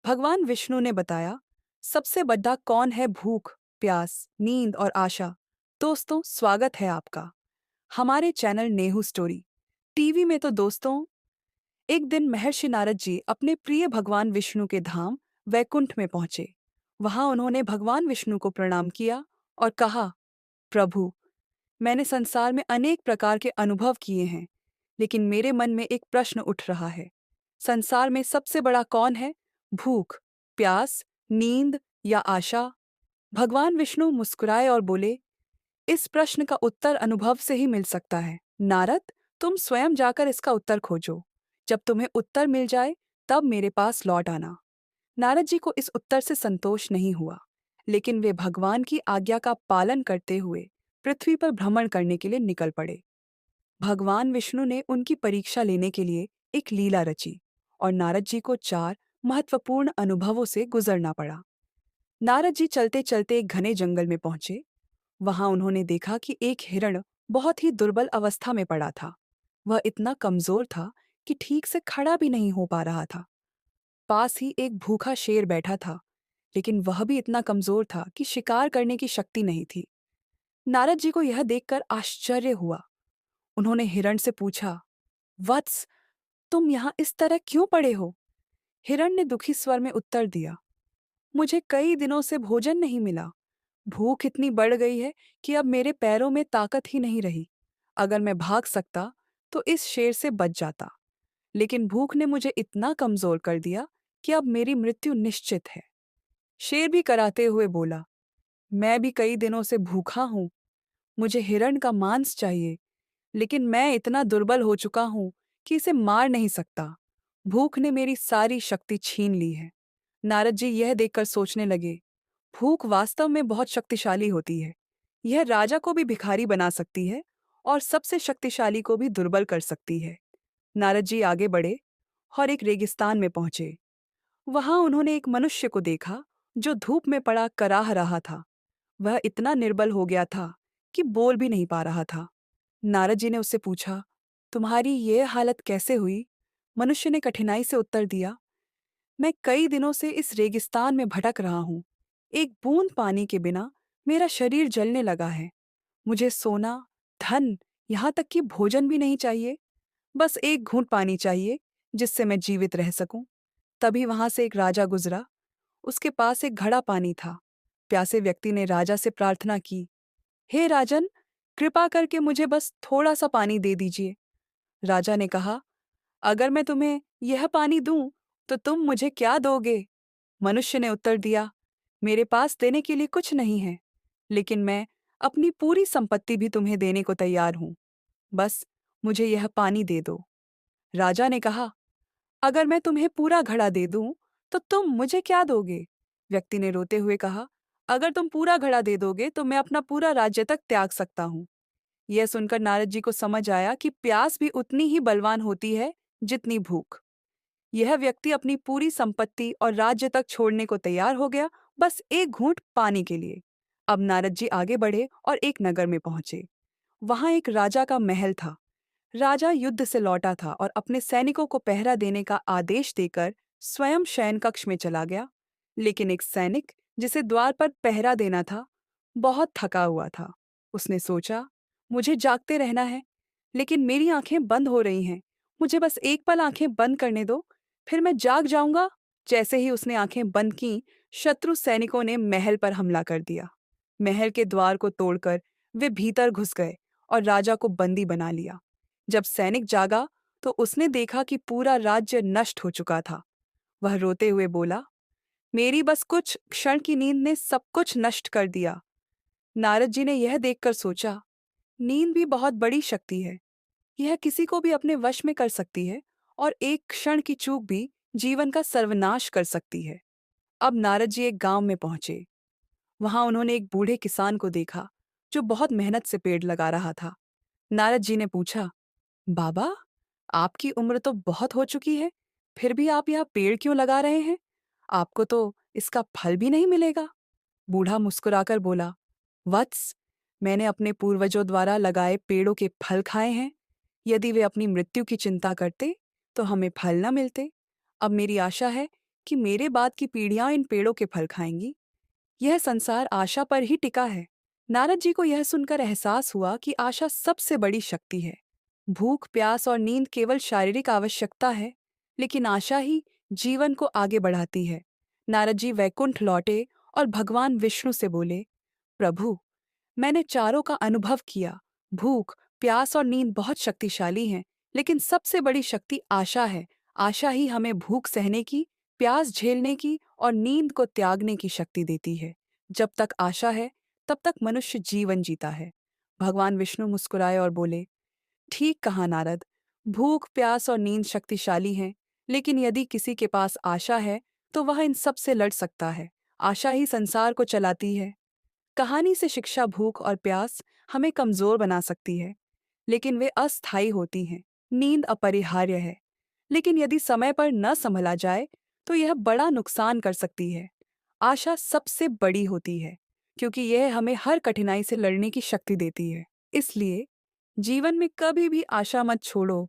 भगवान विष्णु ने बताया, सबसे बड़ा कौन है भूख, प्यास, नींद और आशा। दोस्तों, स्वागत है आपका हमारे चैनल नेहू स्टोरी टीवी में। तो दोस्तों, एक दिन महर्षि नारद जी अपने प्रिय भगवान विष्णु के धाम वैकुंठ में पहुंचे। वहां उन्होंने भगवान विष्णु को प्रणाम किया और कहा, प्रभु, मैंने संसार में अनेक प्रकार के अनुभव किए हैं, लेकिन मेरे मन में एक प्रश्न उठ रहा है। संसार में सबसे बड़ा कौन है? भूख, प्यास, नींद या आशा? भगवान विष्णु मुस्कुराए और बोले, इस प्रश्न का उत्तर अनुभव से ही मिल सकता है। नारद, तुम स्वयं जाकर इसका उत्तर खोजो। जब तुम्हें उत्तर मिल जाए, तब मेरे पास लौट आना। नारद जी को इस उत्तर से संतोष नहीं हुआ, लेकिन वे भगवान की आज्ञा का पालन करते हुए पृथ्वी पर भ्रमण करने के लिए निकल पड़े। भगवान विष्णु ने उनकी परीक्षा लेने के लिए एक लीला रची और नारद जी को 4 महत्वपूर्ण अनुभवों से गुजरना पड़ा। नारद जी चलते चलते एक घने जंगल में पहुंचे। वहां उन्होंने देखा कि एक हिरण बहुत ही दुर्बल अवस्था में पड़ा था। वह इतना कमजोर था कि ठीक से खड़ा भी नहीं हो पा रहा था। पास ही एक भूखा शेर बैठा था, लेकिन वह भी इतना कमजोर था कि शिकार करने की शक्ति नहीं थी। नारद जी को यह देखकर आश्चर्य हुआ। उन्होंने हिरण से पूछा, वत्स, तुम यहाँ इस तरह क्यों पड़े हो? हिरण ने दुखी स्वर में उत्तर दिया, मुझे कई दिनों से भोजन नहीं मिला। भूख इतनी बढ़ गई है कि अब मेरे पैरों में ताकत ही नहीं रही। अगर मैं भाग सकता तो इस शेर से बच जाता, लेकिन भूख ने मुझे इतना कमजोर कर दिया कि अब मेरी मृत्यु निश्चित है। शेर भी कराते हुए बोला, मैं भी कई दिनों से भूखा हूं। मुझे हिरण का मांस चाहिए, लेकिन मैं इतना दुर्बल हो चुका हूं कि इसे मार नहीं सकता। भूख ने मेरी सारी शक्ति छीन ली है। नारद जी यह देखकर सोचने लगे, भूख वास्तव में बहुत शक्तिशाली होती है। यह राजा को भी भिखारी बना सकती है और सबसे शक्तिशाली को भी दुर्बल कर सकती है। नारद जी आगे बढ़े और एक रेगिस्तान में पहुंचे। वहां उन्होंने एक मनुष्य को देखा जो धूप में पड़ा कराह रहा था। वह इतना निर्बल हो गया था कि बोल भी नहीं पा रहा था। नारद जी ने उससे पूछा, तुम्हारी ये हालत कैसे हुई? मनुष्य ने कठिनाई से उत्तर दिया, मैं कई दिनों से इस रेगिस्तान में भटक रहा हूं। एक बूंद पानी के बिना मेरा शरीर जलने लगा है। मुझे सोना, धन, यहाँ तक कि भोजन भी नहीं चाहिए। बस एक घूंट पानी चाहिए जिससे मैं जीवित रह सकूं। तभी वहां से एक राजा गुजरा। उसके पास एक घड़ा पानी था। प्यासे व्यक्ति ने राजा से प्रार्थना की, हे राजन, कृपा करके मुझे बस थोड़ा सा पानी दे दीजिए। राजा ने कहा, अगर मैं तुम्हें यह पानी दूं तो तुम मुझे क्या दोगे? मनुष्य ने उत्तर दिया, मेरे पास देने के लिए कुछ नहीं है, लेकिन मैं अपनी पूरी संपत्ति भी तुम्हें देने को तैयार हूं। बस मुझे यह पानी दे दो। राजा ने कहा, अगर मैं तुम्हें पूरा घड़ा दे दूं तो तुम मुझे क्या दोगे? व्यक्ति ने रोते हुए कहा, अगर तुम पूरा घड़ा दे दोगे तो मैं अपना पूरा राज्य तक त्याग सकता हूं। यह सुनकर नारद जी को समझ आया कि प्यास भी उतनी ही बलवान होती है जितनी भूख। यह व्यक्ति अपनी पूरी संपत्ति और राज्य तक छोड़ने को तैयार हो गया, बस एक घूंट पानी के लिए। अब नारद जी आगे बढ़े और एक नगर में पहुंचे। वहां एक राजा का महल था। राजा युद्ध से लौटा था और अपने सैनिकों को पहरा देने का आदेश देकर स्वयं शयन कक्ष में चला गया। लेकिन एक सैनिक जिसे द्वार पर पहरा देना था, बहुत थका हुआ था। उसने सोचा, मुझे जागते रहना है, लेकिन मेरी आंखें बंद हो रही हैं। मुझे बस एक पल आंखें बंद करने दो, फिर मैं जाग जाऊंगा। जैसे ही उसने आंखें बंद की, शत्रु सैनिकों ने महल पर हमला कर दिया। महल के द्वार को तोड़कर वे भीतर घुस गए और राजा को बंदी बना लिया। जब सैनिक जागा तो उसने देखा कि पूरा राज्य नष्ट हो चुका था। वह रोते हुए बोला, मेरी बस कुछ क्षण की नींद ने सब कुछ नष्ट कर दिया। नारद जी ने यह देखकर सोचा, नींद भी बहुत बड़ी शक्ति है। यह किसी को भी अपने वश में कर सकती है और एक क्षण की चूक भी जीवन का सर्वनाश कर सकती है। अब नारद जी एक गांव में पहुंचे। वहां उन्होंने एक बूढ़े किसान को देखा जो बहुत मेहनत से पेड़ लगा रहा था। नारद जी ने पूछा, बाबा, आपकी उम्र तो बहुत हो चुकी है, फिर भी आप यह पेड़ क्यों लगा रहे हैं? आपको तो इसका फल भी नहीं मिलेगा। बूढ़ा मुस्कुराकर बोला, वत्स, मैंने अपने पूर्वजों द्वारा लगाए पेड़ों के फल खाए हैं। यदि वे अपनी मृत्यु की चिंता करते तो हमें फल न मिलते। अब मेरी आशा है कि मेरे बाद की पीढ़ियां इन पेड़ों के फल खाएंगी? यह संसार आशा पर ही टिका है। नारद जी को यह सुनकर एहसास हुआ कि आशा सबसे बड़ी शक्ति है। भूख, प्यास और नींद केवल शारीरिक आवश्यकता है, लेकिन आशा ही जीवन को आगे बढ़ाती है। नारद जी वैकुंठ लौटे और भगवान विष्णु से बोले, प्रभु, मैंने चारों का अनुभव किया। भूख, प्यास और नींद बहुत शक्तिशाली हैं, लेकिन सबसे बड़ी शक्ति आशा है। आशा ही हमें भूख सहने की, प्यास झेलने की और नींद को त्यागने की शक्ति देती है। जब तक आशा है, तब तक मनुष्य जीवन जीता है। भगवान विष्णु मुस्कुराए और बोले, ठीक कहा नारद, भूख, प्यास और नींद शक्तिशाली हैं, लेकिन यदि किसी के पास आशा है, तो वह इन सब से लड़ सकता है। आशा ही संसार को चलाती है। कहानी से शिक्षा: भूख और प्यास हमें कमजोर बना सकती है, लेकिन वे अस्थायी होती हैं। नींद अपरिहार्य है, लेकिन यदि समय पर न संभला जाए तो यह बड़ा नुकसान कर सकती है। आशा सबसे बड़ी होती है, क्योंकि यह हमें हर कठिनाई से लड़ने की शक्ति देती है। इसलिए जीवन में कभी भी आशा मत छोड़ो